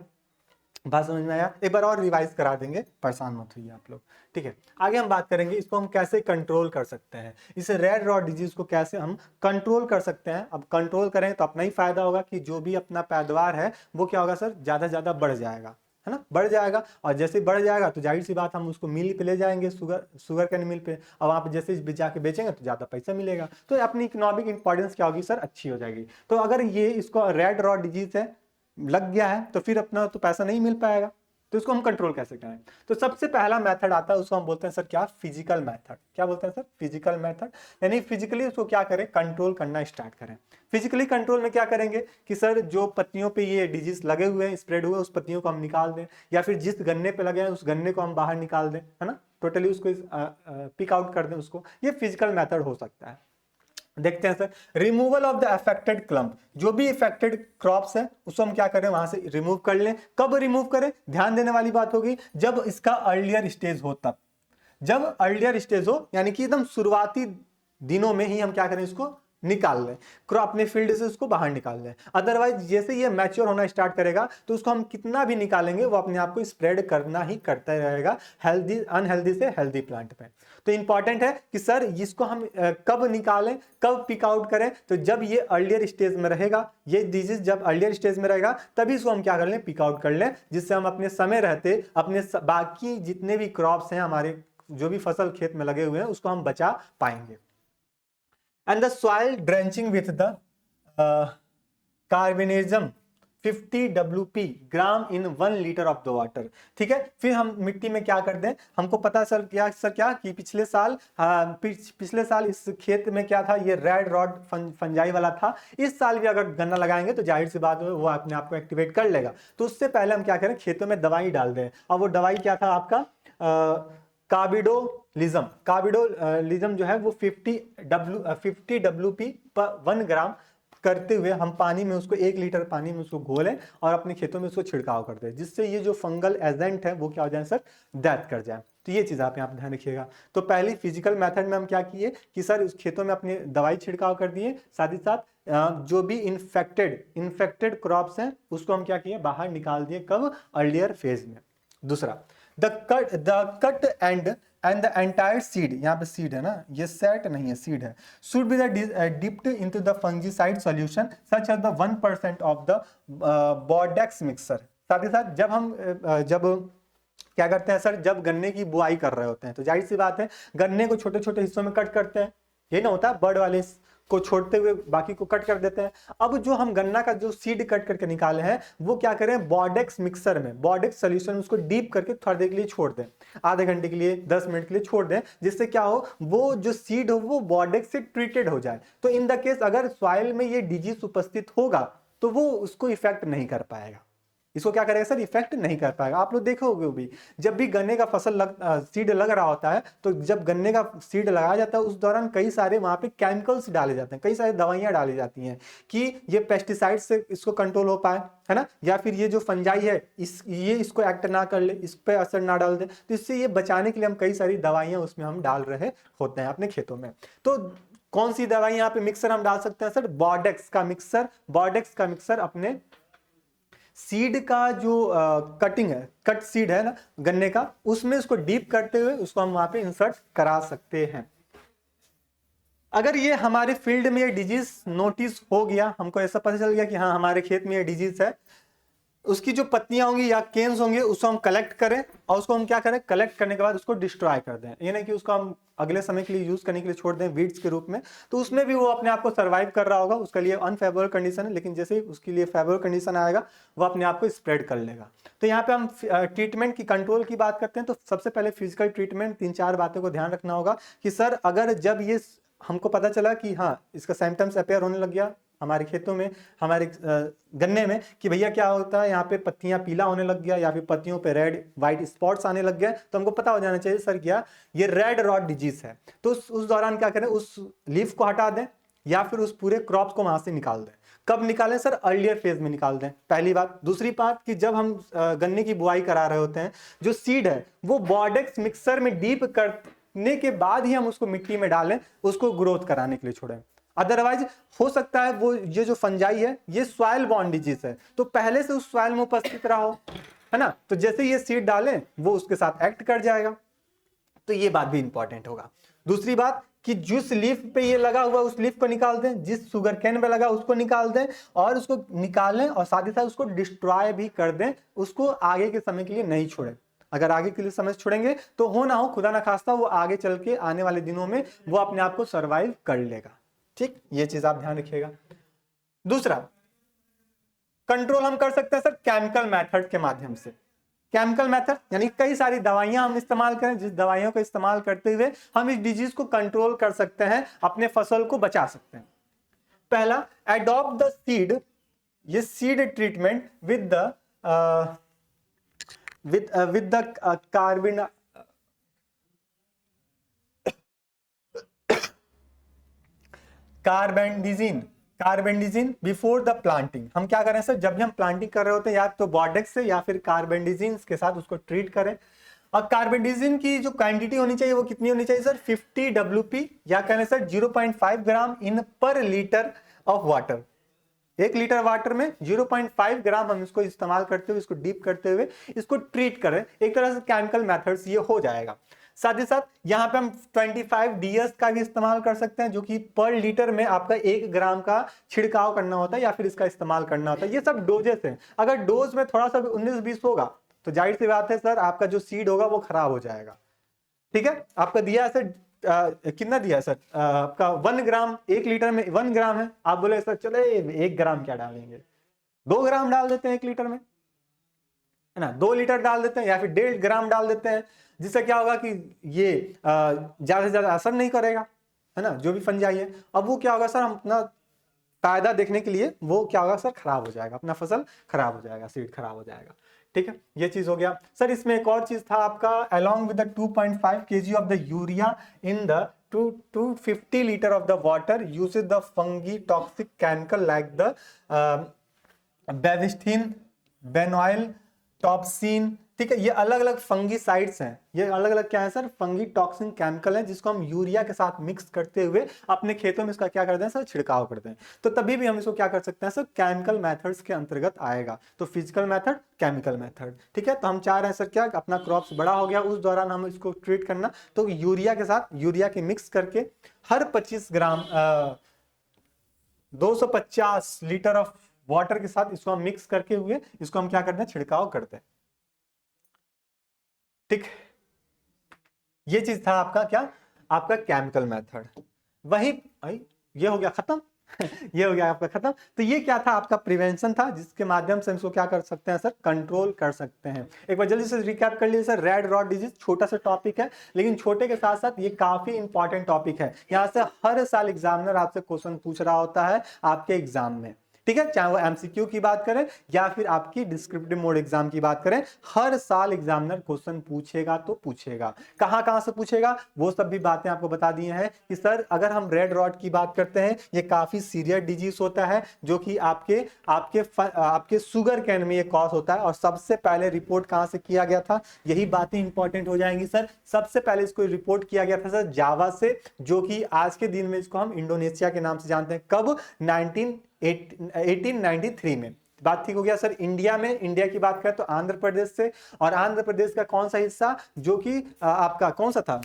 Speaker 1: बात समझ में आया? एक बार और रिवाइज करा देंगे, परेशान मत होइए आप लोग, ठीक है। आगे हम बात करेंगे इसको हम कैसे कंट्रोल कर सकते हैं, इस रेड रॉड डिजीज को कैसे हम कंट्रोल कर सकते हैं। अब कंट्रोल करें तो अपना ही फायदा होगा कि जो भी अपना पैदावार है वो क्या होगा सर? ज्यादा से ज्यादा बढ़ जाएगा, है ना, बढ़ जाएगा। और जैसे बढ़ जाएगा तो जाहिर सी बात हम उसको मिल पे ले जाएंगे, शुगर कैन मिल पे, और वहां पे जैसे जाके बेचेंगे तो ज्यादा पैसा मिलेगा। तो अपनी इकोनॉमिक इंपॉर्टेंस क्या होगी सर? अच्छी हो जाएगी। तो अगर ये इसको रेड रॉड डिजीज है लग गया है तो फिर अपना तो पैसा नहीं मिल पाएगा। तो इसको हम कंट्रोल कैसे करें? तो सबसे पहला मेथड आता है, उसको हम बोलते हैं सर क्या? Physical method. क्या बोलते हैं सर? Physical method. यानी फिजिकली उसको क्या करें? कंट्रोल करना स्टार्ट करें। फिजिकली कंट्रोल में क्या करेंगे कि सर जो पत्तियों पे ये डिजीज लगे हुए हैं, स्प्रेड हुए, उस पत्तियों को हम निकाल दें, या फिर जिस गन्ने पे लगे हैं उस गन्ने को हम बाहर निकाल दें, है ना, टोटली उसको पिक आउट कर दें उसको। ये फिजिकल मेथड हो सकता है। देखते हैं sir, removal of the affected clump, जो भी इफेक्टेड क्रॉप्स है उसको हम क्या करें, वहां से रिमूव कर लें। कब रिमूव करें, ध्यान देने वाली बात होगी, जब इसका अर्लियर स्टेज हो तब। जब अर्लियर स्टेज हो यानी कि एकदम शुरुआती दिनों में ही हम क्या करें, इसको निकाल लें, क्रॉप अपने फील्ड से उसको बाहर निकाल लें। अदरवाइज जैसे ये मैच्योर होना स्टार्ट करेगा तो उसको हम कितना भी निकालेंगे वो अपने आप को स्प्रेड करना ही करता रहेगा हेल्दी अनहेल्दी से हेल्दी प्लांट पे। तो इंपॉर्टेंट है कि सर इसको हम कब निकालें, कब पिक आउट करें, तो जब ये अर्लियर स्टेज में रहेगा, ये डिजीज जब अर्लियर स्टेज में रहेगा तभी इसको हम क्या कर लें, पिक आउट कर लें, जिससे हम अपने समय रहते अपने बाकी जितने भी क्रॉप्स हैं हमारे, जो भी फसल खेत में लगे हुए हैं, उसको हम बचा पाएंगे। And the soil drenching with the carbendazim 50 WP gram in 1 litre of the water. ठीक है, फिर हम मिट्टी में क्या कर दें, हमको पता सर क्या कि पिछले साल इस खेत में क्या था, ये रेड रॉड फंजाई वाला था। इस साल भी अगर गन्ना लगाएंगे तो जाहिर सी बात है वो अपने आप को एक्टिवेट कर लेगा। तो उससे पहले हम क्या करें, खेतों में दवाई डाल दें। और वो दवाई क्या था आपका, कार्बिडोलिज्म जो है वो 50 WP पर 1 ग्राम करते हुए हम पानी में उसको 1 लीटर पानी में उसको घोलें और अपने खेतों में उसको छिड़काव कर दें, जिससे ये जो फंगल एजेंट है वो क्या हो जाए सर, डेथ कर जाए। तो ये चीज़ आप यहाँ पे ध्यान रखिएगा। तो पहली फिजिकल मेथड में हम क्या किए कि सर उस खेतों में अपने दवाई छिड़काव कर दिए, साथ ही साथ जो भी इन्फेक्टेड क्रॉप्स हैं उसको हम क्या किए, बाहर निकाल दिए। कब, अर्लियर फेज में। दूसरा, the cut and the entire seed, यहाँ पे सीड है ना, ये सेट नहीं है, सीड है, should be dipped into the fungicide solution such as the 1% of the Bordeaux mixer. साथ ही साथ जब क्या करते हैं सर, जब गन्ने की बुआई कर रहे होते हैं तो जाहिर सी बात है गन्ने को छोटे छोटे हिस्सों में कट करते हैं, ये ना होता बर्ड वाले को छोड़ते हुए बाकी को कट कर देते हैं। अब जो हम गन्ना का जो सीड कट करके निकाले हैं वो क्या करें, बॉर्डेक्स मिक्सर में, बॉर्डेक्स सॉल्यूशन उसको डीप करके थोड़ी देर के लिए छोड़ दें, आधे घंटे के लिए 10 मिनट के लिए छोड़ दें, जिससे क्या हो, वो जो सीड हो वो बॉर्डेक्स से ट्रीटेड हो जाए। तो इन द केस अगर सॉइल में ये डिजीज उपस्थित होगा तो वो उसको इफेक्ट नहीं कर पाएगा। इसको क्या करेगा सर, इफेक्ट नहीं कर पाएगा। आप लोग देखोगे भी, जब भी गन्ने का सीड लग रहा होता है तो जब गन्ने का सीड लगाया जाता है उस दौरान कई सारे वहां पे केमिकल्स डाले जाते हैं, कई सारी दवाइयां डाली जाती हैं कि ये पेस्टिसाइड से इसको कंट्रोल हो पाए, है ना, या फिर ये जो फंजाई है ये इसको एक्ट ना कर ले, इस पर असर ना डाल दे। तो इससे ये बचाने के लिए हम कई सारी दवाइयां उसमें हम डाल रहे होते हैं अपने खेतों में। तो कौन सी दवाई यहाँ पे मिक्सर हम डाल सकते हैं सर, बॉर्डेक्स का मिक्सर अपने सीड का जो कटिंग है, कट सीड है ना गन्ने का, उसमें उसको डीप करते हुए उसको हम वहां पे इंसर्ट करा सकते हैं। अगर ये हमारे फील्ड में ये डिजीज नोटिस हो गया, हमको ऐसा पता चल गया कि हाँ हमारे खेत में ये डिजीज है, उसकी जो पत्तियां होंगी या केन्स होंगे उसको हम कलेक्ट करें और उसको हम क्या करें, कलेक्ट करने के बाद उसको डिस्ट्रॉय कर दें। ये नहीं कि उसको हम अगले समय के लिए यूज करने के लिए छोड़ दें वीड्स के रूप में, तो उसमें भी वो अपने आप को सर्वाइव कर रहा होगा, उसके लिए अनफेवरेबल कंडीशन है, लेकिन जैसे ही उसके लिए फेवरेबल कंडीशन आएगा वो अपने आप को स्प्रेड कर लेगा। तो यहाँ पे हम ट्रीटमेंट की, कंट्रोल की बात करते हैं तो सबसे पहले फिजिकल ट्रीटमेंट, 3-4 बातों को ध्यान रखना होगा कि सर अगर जब ये हमको पता चला कि हाँ इसका सिम्टम्स अपेयर होने लग गया हमारे खेतों में, हमारे गन्ने में, कि भैया क्या होता है यहाँ पे पत्तियां पीला होने लग गया या फिर पत्तियों पे रेड व्हाइट स्पॉट्स आने लग गए, तो हमको पता हो जाना चाहिए सर क्या ये रेड रॉड डिजीज है। तो उस दौरान क्या करें, उस लीफ को हटा दें या फिर उस पूरे क्रॉप को वहां से निकाल दें। कब निकालें सर, अर्लियर फेज में निकाल दें, पहली बात। दूसरी बात कि जब हम गन्ने की बुआई करा रहे होते हैं, जो सीड है वो बॉर्डेक्स मिक्सर में डीप करने के बाद ही हम उसको मिट्टी में डालें, उसको ग्रोथ कराने के लिए छोड़ें। अदरवाइज हो सकता है वो ये जो फंजाई है ये सॉइल बॉर्न डिजीज है, तो पहले से उस सॉइल में उपस्थित रहा हो, है ना, तो जैसे ये सीड डालें वो उसके साथ एक्ट कर जाएगा। तो ये बात भी इंपॉर्टेंट होगा। दूसरी बात कि जिस लीफ पे ये लगा हुआ उस लीफ को निकाल दें, जिस शुगर कैन पे लगा उसको निकाल दें, और उसको निकालें और साथ ही साथ उसको डिस्ट्रॉय भी कर दें, उसको आगे के समय के लिए नहीं छोड़ें। अगर आगे के लिए समय छोड़ेंगे तो हो ना हो, खुदा ना खास्ता, वो आगे चल के आने वाले दिनों में वो अपने आप को सर्वाइव कर लेगा। ठीक, ये चीज आप ध्यान रखिएगा। दूसरा, कंट्रोल हम कर सकते हैं सर केमिकल मेथड के माध्यम से। केमिकल मेथड यानी कई सारी दवाइयां हम इस्तेमाल करें, जिस दवाइयों को इस्तेमाल करते हुए हम इस डिजीज को कंट्रोल कर सकते हैं, अपने फसल को बचा सकते हैं। पहला, एडॉप्ट द सीड, ये seed treatment with the carbon carbendazim, carbendazim before the planting. हम क्या करें सर, जब भी हम प्लांटिंग कर रहे होते हैं या तो बॉर्डेक्स से या फिर कार्बेंडिजिन के साथ उसको ट्रीट करें। और कार्बेंडिजिन की जो क्वांटिटी होनी चाहिए वो कितनी होनी चाहिए सर, 50 डब्ल्यूपी या कहें सर 0.5 ग्राम इन पर litre of water. 1 litre water में 0.5 ग्राम हम इसको इस्तेमाल करते हुए, इसको डीप करते हुए इसको ट्रीट करें। एक तरह से केमिकल मेथड्स ये हो जाएगा। साथ ही साथ यहाँ पे हम 25 DS का भी इस्तेमाल कर सकते हैं, जो कि पर लीटर में आपका 1 ग्राम का छिड़काव करना होता है या फिर इसका इस्तेमाल करना होता है। ये सब डोजेस हैं। अगर डोज में थोड़ा सा 19-20 होगा तो जाहिर सी बात है सर, आपका जो सीड होगा वो खराब हो जाएगा। ठीक है, आपका दिया है सर कितना दिया है सर, आपका 1 ग्राम 1 लीटर में 1 ग्राम है। आप बोले सर चले 1 ग्राम क्या डालेंगे, 2 ग्राम डाल देते हैं 1 लीटर में, है ना, 2 लीटर डाल देते हैं या फिर 1.5 ग्राम डाल देते हैं। जिससे क्या होगा कि ये ज्यादा से ज्यादा असर नहीं करेगा, है ना, जो भी फंजाई है। अब वो क्या होगा सर, हम अपना फायदा देखने के लिए वो क्या होगा सर, खराब हो जाएगा, अपना फसल खराब हो जाएगा, सीड खराब हो जाएगा। ठीक है, ये चीज हो गया सर। इसमें एक और चीज था आपका, along with the 2.5 kg of the urea in the 250 litre of the water uses the fungi toxic chemical like the Bavistin, Benomyl, Topsin. ठीक है, ये अलग अलग फंगीसाइड्स हैं। ये अलग अलग क्या है सर, फंगी टॉक्सिन केमिकल है, जिसको हम यूरिया के साथ मिक्स करते हुए अपने खेतों में इसका क्या करते हैं सर, छिड़काव करते हैं। तो तभी भी हम इसको क्या कर सकते हैं सर, केमिकल मेथड्स के अंतर्गत आएगा। तो फिजिकल मेथड, केमिकल मेथड। ठीक है, तो हम चाह रहे हैं सर क्या, अपना क्रॉप्स बड़ा हो गया, उस दौरान हम इसको ट्रीट करना, तो यूरिया के साथ यूरिया के मिक्स करके हर 25 ग्राम 250 लीटर ऑफ वाटर के साथ इसको हम मिक्स करके हुए इसको हम क्या करते हैं, छिड़काव करते हैं। ठीक, ये चीज था आपका क्या, आपका केमिकल मेथड। वही ये हो गया खत्म ये हो गया आपका खत्म। तो ये क्या था, आपका प्रिवेंशन था, जिसके माध्यम से इसको क्या कर सकते हैं सर, कंट्रोल कर सकते हैं। एक बार जल्दी से रिकैप कर लीजिए सर, रेड रॉट डिजीज छोटा सा टॉपिक है, लेकिन छोटे के साथ साथ ये काफी इंपॉर्टेंट टॉपिक है। यहाँ से हर साल एग्जामिनर आपसे क्वेश्चन पूछ रहा होता है आपके एग्जाम में। ठीक है, चाहे वो एमसीक्यू की बात करें या फिर आपकी डिस्क्रिप्टिव मोड एग्जाम की बात करें, हर साल एग्जामिनर क्वेश्चन पूछेगा तो पूछेगा। कहां कहां से पूछेगा, वो सब भी बातें आपको बता दी हैं कि सर अगर हम रेड रॉट की बात करते हैं, ये काफी सीरियस डिजीज होता है, जो कि आपके आपके आपके शुगर कैन में ये कॉज होता है। और सबसे पहले रिपोर्ट कहां से किया गया था, यही बातें इंपॉर्टेंट हो जाएंगी सर। सबसे पहले इसको रिपोर्ट किया गया था सर जावा से, जो कि आज के दिन में इसको हम इंडोनेशिया के नाम से जानते हैं। कब, 1893 में। बात ठीक हो गया सर। इंडिया में, इंडिया की बात करें तो आंध्र प्रदेश से, और आंध्र प्रदेश का कौन सा हिस्सा, जो कि आपका कौन सा था,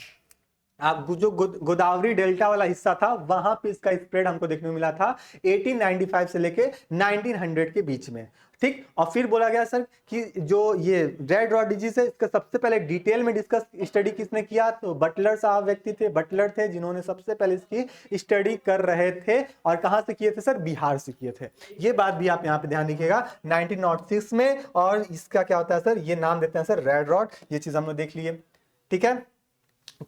Speaker 1: आप जो गोदावरी डेल्टा वाला हिस्सा था, वहां पे इसका स्प्रेड हमको देखने को मिला था 1895 से लेके 1900 के बीच में। ठीक, और फिर बोला गया सर कि जो ये रेड रॉट डिजीज है, इसका सबसे पहले डिटेल में डिस्कस स्टडी किसने किया, तो बटलर साहब व्यक्ति थे, बटलर थे जिन्होंने सबसे पहले इसकी स्टडी कर रहे थे। और कहां से किए थे सर, बिहार से किए थे। ये बात भी आप यहाँ पे ध्यान रखिएगा 1906 में। और इसका क्या होता है सर, ये नाम देते हैं सर रेड रॉट। ये चीज हम लोग देख लिए। ठीक है,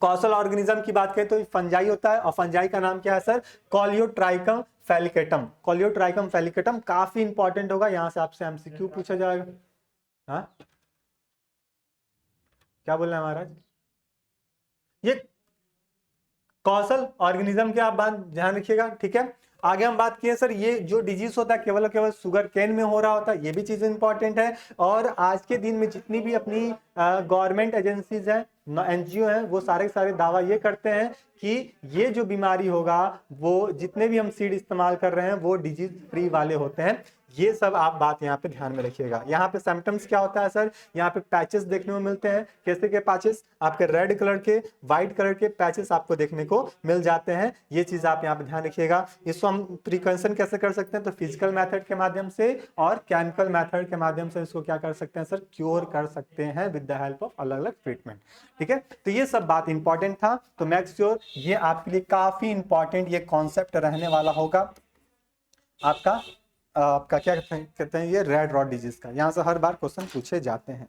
Speaker 1: कॉसल ऑर्गेनिज्म की बात करें तो फंजाई होता है, और फंजाई का नाम क्या है सर, कॉलियोट्राइकम फेलिकेटम। कॉलियोट्राइकम फेलिकेटम काफी इंपॉर्टेंट होगा, यहां से आपसे एमसीक्यू पूछा जाएगा। हाँ, क्या बोल रहे हैं महाराज, ये कॉसल ऑर्गेनिज्म की आप बात ध्यान रखिएगा। ठीक है, आगे हम बात किए सर, ये जो डिजीज होता है केवल केवल शुगर केन में हो रहा होता है, ये भी चीज इंपॉर्टेंट है। और आज के दिन में जितनी भी अपनी गवर्नमेंट एजेंसीज हैं, एनजीओ हैं, वो सारे सारे दावा ये करते हैं कि ये जो बीमारी होगा, वो जितने भी हम सीड इस्तेमाल कर रहे हैं वो डिजीज फ्री वाले होते हैं। ये सब आप बात यहाँ पे ध्यान में रखिएगा। यहाँ पे सिम्टम्स क्या होता है सर, यहाँ पे पैचेस देखने को मिलते हैं। कैसे के पैचेस, आपके रेड कलर के, व्हाइट कलर के पैचेस आपको देखने को मिल जाते हैं। ये चीज आप यहाँ पे ध्यान रखिएगा। इसको हम प्रिकॉशन कैसे कर सकते हैं, तो फिजिकल मेथड के माध्यम से और केमिकल मेथड के माध्यम से इसको क्या कर सकते हैं सर, क्योर कर सकते हैं विद द हेल्प ऑफ अलग अलग ट्रीटमेंट। ठीक है, तो ये सब बात इंपॉर्टेंट था। तो मेक श्योर ये आपके लिए काफी इंपॉर्टेंट ये कॉन्सेप्ट रहने वाला होगा। आपका क्या कहते हैं ये रेड रॉट डिजीज का, यहां से हर बार क्वेश्चन पूछे जाते हैं।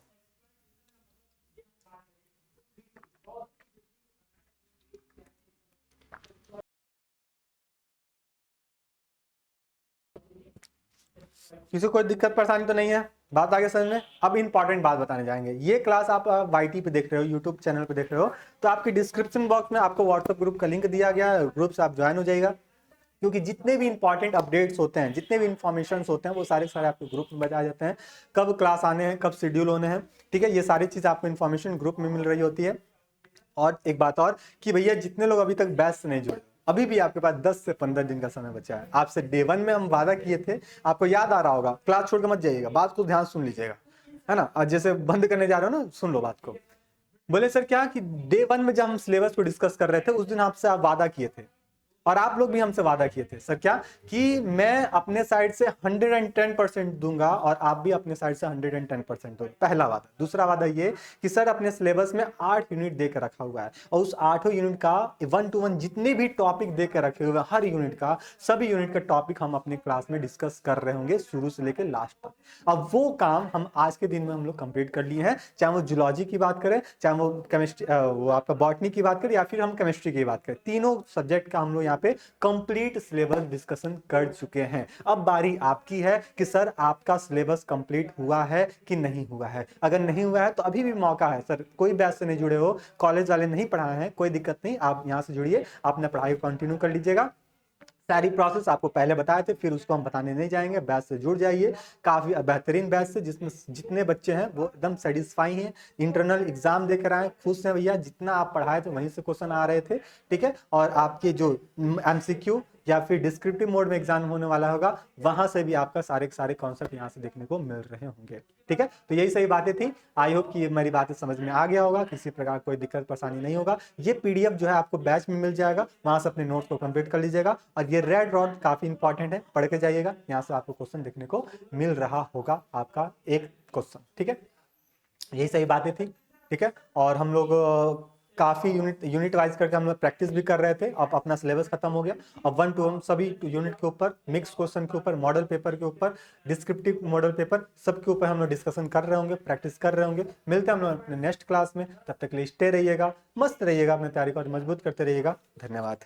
Speaker 1: किसी को कोई दिक्कत परेशानी तो नहीं है, बात आगे समझ में। अब इंपॉर्टेंट बात बताने जाएंगे। ये क्लास आप वाईटी पे देख रहे हो, यूट्यूब चैनल पे देख रहे हो, तो आपके डिस्क्रिप्शन बॉक्स में आपको व्हाट्सएप ग्रुप का लिंक दिया गया है, ग्रुप से आप ज्वाइन हो जाइएगा। क्योंकि जितने भी इंपॉर्टेंट अपडेट्स होते हैं, जितने भी इंफॉर्मेशन होते हैं, वो सारे सारे आपके ग्रुप में बताए जाते हैं। कब क्लास आने हैं, कब शेड्यूल होने हैं, ठीक है, ये सारी चीज आपको इन्फॉर्मेशन ग्रुप में मिल रही होती है। और एक बात और कि भैया जितने लोग अभी तक बैच से नहीं जुड़े, अभी भी आपके पास 10 से 15 दिन का समय बचा है। आपसे डे 1 में हम वादा किए थे, आपको याद आ रहा होगा, क्लास छोड़ के मत जाइएगा, बात को ध्यान सुन लीजिएगा, है ना। और जैसे बंद करने जा रहे हो ना, सुन लो बात को। बोले सर क्या कि डे 1 में जब हम सिलेबस को डिस्कस कर रहे थे, उस दिन आपसे आप वादा किए थे, और आप लोग भी हमसे वादा किए थे सर क्या, कि मैं अपने साइड से 110% दूंगा और आप भी अपने साइड से 110% दो। पहला वादा। दूसरा वादा ये कि सर अपने सिलेबस में 8 यूनिट देकर रखा हुआ है, और उस 8 यूनिट का 1 to 1 जितने भी टॉपिक देकर रखे हुए हैं, हर यूनिट का, सभी यूनिट का टॉपिक हम अपने क्लास में डिस्कस कर रहे होंगे शुरू से लेकर लास्ट तक। अब वो काम हम आज के दिन में हम लोग कंप्लीट कर लिए हैं, चाहे वो जूलॉजी की बात करें, चाहे वो केमिस्ट्री, वो आपका बॉटनी की बात करें, या फिर हम केमिस्ट्री की बात करें, तीनों सब्जेक्ट का हम लोग यहाँ पे कंप्लीट सिलेबस डिस्कशन कर चुके हैं। अब बारी आपकी है कि सर आपका सिलेबस कंप्लीट हुआ है कि नहीं हुआ है। अगर नहीं हुआ है तो अभी भी मौका है सर, कोई बैच से नहीं जुड़े हो, कॉलेज वाले नहीं पढ़ाए हैं, कोई दिक्कत नहीं, आप यहाँ से जुड़िए, अपना पढ़ाई कंटिन्यू कर लीजिएगा। सारी प्रोसेस आपको पहले बताए थे, फिर उसको हम बताने नहीं जाएंगे। बैच से जुड़ जाइए, काफी बेहतरीन बैच से, जिसमें जितने बच्चे हैं वो एकदम सेटिस्फाई हैं, इंटरनल एग्जाम देकर आए, खुश हैं भैया, जितना आप पढ़ाए थे वहीं से क्वेश्चन आ रहे थे, ठीक है। और आपके जो एमसीक्यू या फिर डिस्क्रिप्टिव मोड में एग्जाम होने वाला होगा, वहां से भी आपका सारे के सारे कॉन्सेप्ट यहाँ से देखने को मिल रहे होंगे, ठीक है। तो यही सही बातें थी। आई होप कि मेरी बातें समझ में आ गया होगा, किसी प्रकार कोई दिक्कत परेशानी नहीं होगा। ये पीडीएफ जो है आपको बैच में मिल जाएगा, वहां से अपने नोट्स को कंप्लीट कर लीजिएगा। और ये रेड रॉड काफी इंपॉर्टेंट है, पढ़ के जाइएगा, यहाँ से आपको क्वेश्चन देखने को मिल रहा होगा, आपका एक क्वेश्चन, ठीक है। यही सही बातें थी, ठीक है। और हम लोग काफी यूनिट वाइज करके हम लोग प्रैक्टिस भी कर रहे थे। अब अपना सिलेबस खत्म हो गया, अब 1 to 1 सभी यूनिट के ऊपर, मिक्स क्वेश्चन के ऊपर, मॉडल पेपर के ऊपर, डिस्क्रिप्टिव मॉडल पेपर, सब के ऊपर हम लोग डिस्कशन कर रहे होंगे, प्रैक्टिस कर रहे होंगे। मिलते हैं हम लोग अपने नेक्स्ट क्लास में, तब तक के लिए स्टे रहिएगा, मस्त रहिएगा, अपनी तैयारी को मजबूत करते रहिएगा। धन्यवाद।